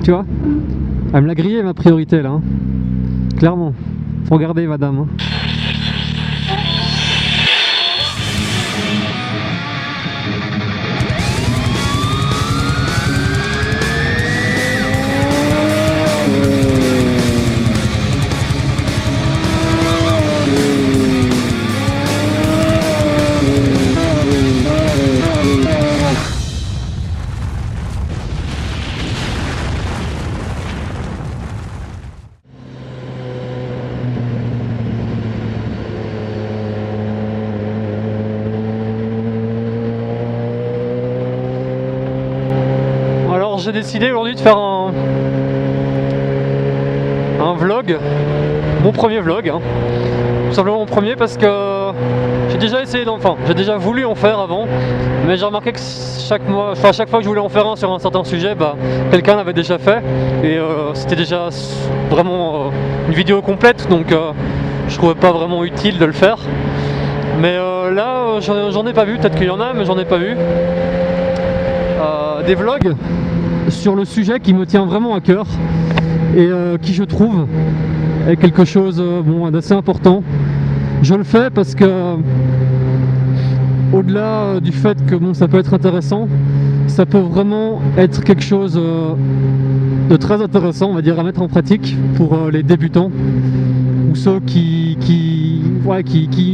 Tu vois, elle me l'a grillé ma priorité là, hein. Clairement, faut regarder madame, hein. Alors j'ai décidé aujourd'hui de faire un vlog, mon premier vlog, hein. Tout simplement mon premier parce que j'ai déjà essayé j'ai déjà voulu en faire avant, mais j'ai remarqué que chaque fois que je voulais en faire un sur un certain sujet, quelqu'un l'avait déjà fait et c'était déjà vraiment une vidéo complète, donc je trouvais pas vraiment utile de le faire. Mais là j'en ai pas vu, peut-être qu'il y en a mais j'en ai pas vu des vlogs sur le sujet qui me tient vraiment à cœur et qui je trouve est quelque chose d'assez important. Je le fais parce que au-delà du fait que ça peut être intéressant, ça peut vraiment être quelque chose de très intéressant, on va dire, à mettre en pratique pour les débutants ou ceux qui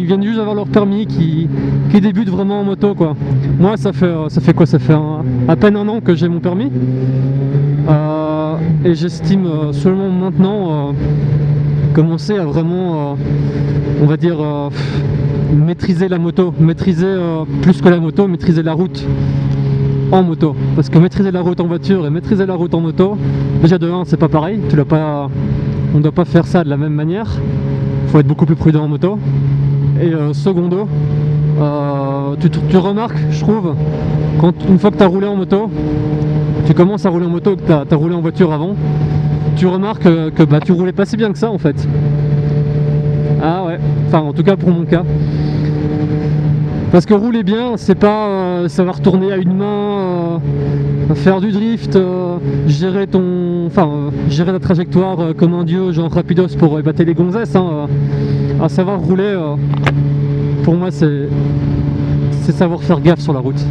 viennent juste avoir leur permis, qui débutent vraiment en moto, quoi. Moi ça fait quoi, ça fait à peine un an que j'ai mon permis et j'estime seulement maintenant commencer à vraiment on va dire maîtriser la moto, maîtriser plus que la moto, maîtriser la route en moto, parce que maîtriser la route en voiture et maîtriser la route en moto, déjà de 1 c'est pas pareil, on ne doit pas faire ça de la même manière, il faut être beaucoup plus prudent en moto. Et secondo, tu remarques, je trouve, une fois que tu as roulé en moto, tu commences à rouler en moto, que tu as roulé en voiture avant, tu remarques que tu roulais pas si bien que ça en fait. Ah ouais, enfin en tout cas pour mon cas. Parce que rouler bien, c'est pas savoir tourner à une main, faire du drift, gérer la trajectoire comme un dieu, genre rapidos pour épater les gonzesses, hein. À savoir rouler, pour moi c'est savoir faire gaffe sur la route.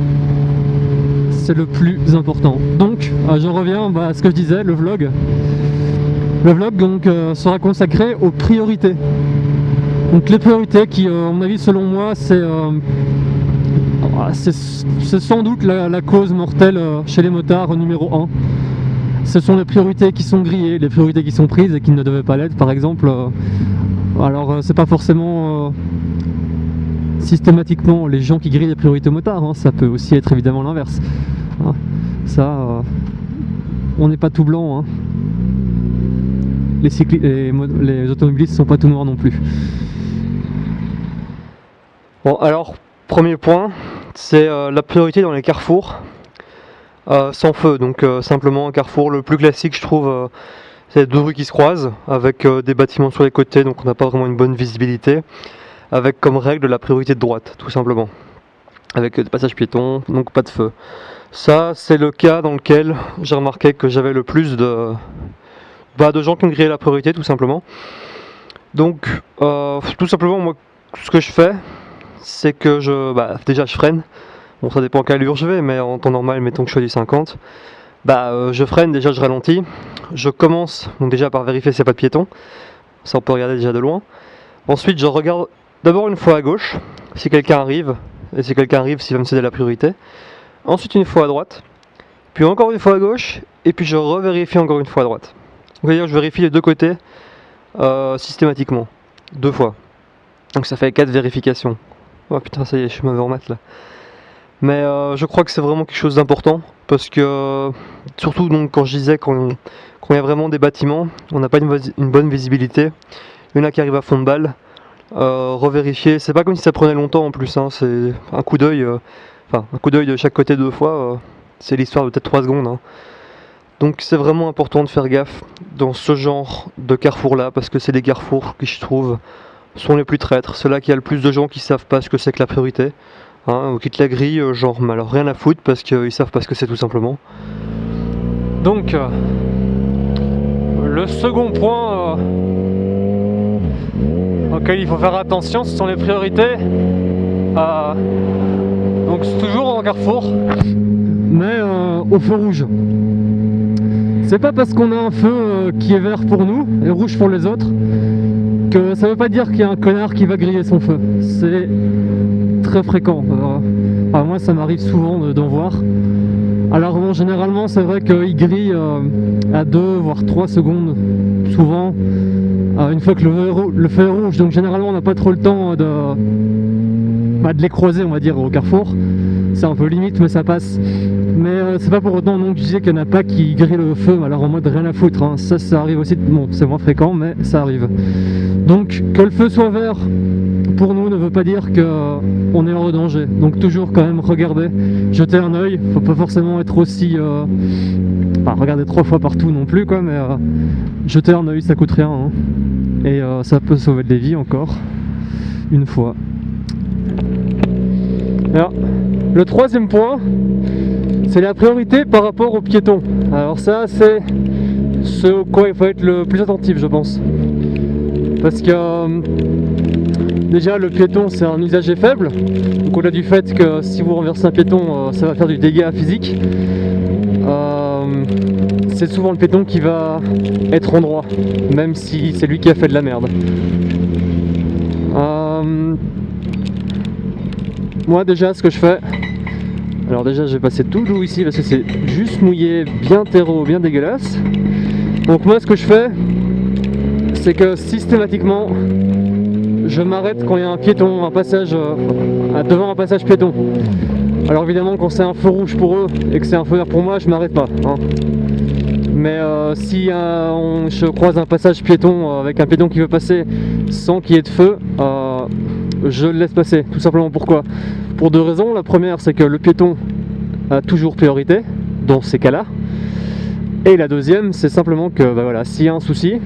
C'est le plus important. Donc, j'en reviens à ce que je disais, le vlog. Le vlog donc sera consacré aux priorités. Donc les priorités qui, à mon avis, selon moi, c'est sans doute la cause mortelle chez les motards numéro 1. Ce sont les priorités qui sont grillées, les priorités qui sont prises et qui ne devaient pas l'être, par exemple. Alors c'est pas forcément systématiquement les gens qui grillent les priorités aux motards, hein. Ça peut aussi être évidemment l'inverse, hein. Ça, on n'est pas tout blanc, hein. Les automobilistes sont pas tout noirs non plus. Bon, alors premier point, c'est la priorité dans les carrefours sans feu. Donc simplement un carrefour le plus classique, je trouve, c'est 2 rues qui se croisent avec des bâtiments sur les côtés, donc on n'a pas vraiment une bonne visibilité, avec comme règle la priorité de droite, tout simplement, avec des passages piétons, donc pas de feu. Ça, c'est le cas dans lequel j'ai remarqué que j'avais le plus de gens qui ont grillé la priorité, tout simplement. Donc tout simplement, moi, ce que je fais, c'est que déjà je freine. Bon, ça dépend à quelle allure je vais, mais en temps normal, mettons que je suis à du 50, je freine, déjà je ralentis, je commence donc déjà par vérifier s'il n'y a pas de piéton, ça on peut regarder déjà de loin. Ensuite je regarde d'abord une fois à gauche, si quelqu'un arrive, et si quelqu'un arrive, s'il va me céder la priorité. Ensuite une fois à droite, puis encore une fois à gauche, et puis je revérifie encore une fois à droite. Donc c'est-à-dire je vérifie les deux côtés systématiquement, 2 fois. Donc ça fait 4 vérifications. Oh putain, ça y est, je suis mauvais en maths là. Mais je crois que c'est vraiment quelque chose d'important, parce que surtout donc quand je disais quand il y a vraiment des bâtiments, on n'a pas une bonne visibilité, il y en a qui arrivent à fond de balle, revérifier, c'est pas comme si ça prenait longtemps en plus, hein, c'est un coup d'œil, un coup d'œil de chaque côté 2 fois, c'est l'histoire de peut-être 3 secondes, hein. Donc c'est vraiment important de faire gaffe dans ce genre de carrefour là, parce que c'est des carrefours qui je trouve sont les plus traîtres, c'est là qu'il y a le plus de gens qui savent pas ce que c'est que la priorité. Ou qui te la grillent, genre, mais alors rien à foutre parce qu'ils savent pas ce que c'est tout simplement. Donc, Le second point auquel il faut faire attention, ce sont les priorités. Donc c'est toujours en carrefour, mais au feu rouge. C'est pas parce qu'on a un feu qui est vert pour nous et rouge pour les autres que ça veut pas dire qu'il y a un connard qui va griller son feu. C'est très fréquent. Moi ça m'arrive souvent d'en voir. Alors bon, généralement c'est vrai qu'il grille à 2 voire 3 secondes souvent une fois que le feu est rouge, donc généralement on n'a pas trop le temps de les croiser, on va dire, au carrefour. C'est un peu limite mais ça passe. Mais c'est pas pour autant non que je disais qu'il n'y en a pas qui grillent le feu, alors en mode rien à foutre, hein. Ça arrive aussi, bon c'est moins fréquent mais ça arrive. Donc que le feu soit vert pour nous ne veut pas dire qu'on est hors de danger, donc toujours quand même regarder, jeter un œil, faut pas forcément être aussi regarder 3 fois partout non plus quoi, mais jeter un œil ça coûte rien, hein. Et ça peut sauver des vies encore une fois. Alors, le troisième point, c'est la priorité par rapport aux piétons. Alors ça c'est ce au quoi il faut être le plus attentif, je pense, parce que déjà le piéton c'est un usager faible, donc au-delà du fait que si vous renversez un piéton ça va faire du dégât physique, c'est souvent le piéton qui va être en droit, même si c'est lui qui a fait de la merde. Moi déjà ce que je fais, alors déjà je vais passer tout doux ici parce que c'est juste mouillé, bien terreau, bien dégueulasse. Donc moi ce que je fais, c'est que systématiquement je m'arrête quand il y a un piéton, un passage devant un passage piéton. Alors évidemment quand c'est un feu rouge pour eux et que c'est un feu vert pour moi, je m'arrête pas, hein. Mais si je croise un passage piéton avec un piéton qui veut passer sans qu'il y ait de feu, je le laisse passer. Tout simplement pourquoi? Pour 2 raisons. La première c'est que le piéton a toujours priorité dans ces cas-là. Et la deuxième c'est simplement que voilà, s'il y a un souci,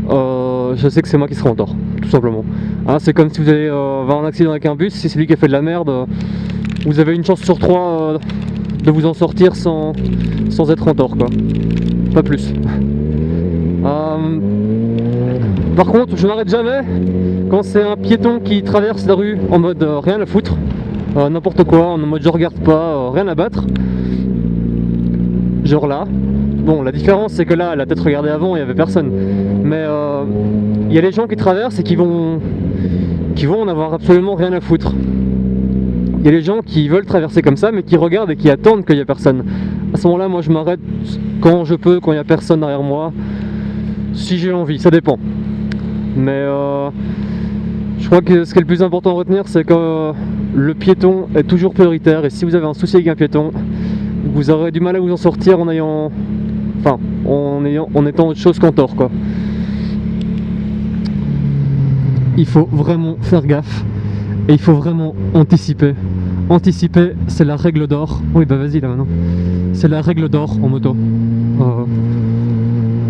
je sais que c'est moi qui serai en tort, tout simplement. Hein, c'est comme si vous allez avoir un accident avec un bus, si c'est lui qui a fait de la merde, vous avez une chance sur 3 de vous en sortir sans être en tort, quoi. Pas plus. Par contre, je n'arrête jamais quand c'est un piéton qui traverse la rue en mode rien à foutre, n'importe quoi, en mode je regarde pas, rien à battre. Genre là. Bon, la différence c'est que là, elle a peut-être regardé avant, il n'y avait personne. Mais il y a les gens qui traversent et qui vont en avoir absolument rien à foutre. Il y a les gens qui veulent traverser comme ça, mais qui regardent et qui attendent qu'il n'y ait personne. À ce moment-là, moi je m'arrête quand je peux, quand il n'y a personne derrière moi. Si j'ai envie, ça dépend. Mais je crois que ce qui est le plus important à retenir, c'est que le piéton est toujours prioritaire. Et si vous avez un souci avec un piéton, vous aurez du mal à vous en sortir en étant autre chose qu'en tort, quoi. Il faut vraiment faire gaffe et il faut vraiment anticiper. Anticiper, c'est la règle d'or. Oui, bah vas-y là maintenant. C'est la règle d'or en moto.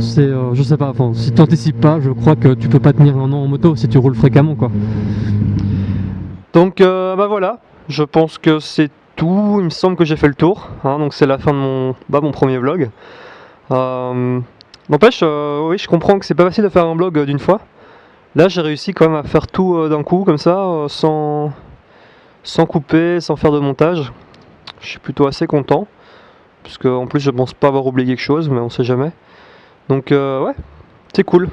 Je sais pas, si tu anticipes pas, je crois que tu peux pas tenir un an en moto si tu roules fréquemment, quoi. Donc voilà, je pense que c'est tout. Il me semble que j'ai fait le tour, hein, donc c'est la fin de mon premier vlog. N'empêche, oui, je comprends que c'est pas facile de faire un vlog d'une fois. Là j'ai réussi quand même à faire tout d'un coup comme ça, sans couper, sans faire de montage. Je suis plutôt assez content, puisque en plus je pense pas avoir oublié quelque chose, mais on sait jamais. Donc ouais, c'est cool.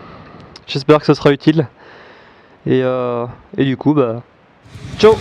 J'espère que ça sera utile. Et du coup, ciao!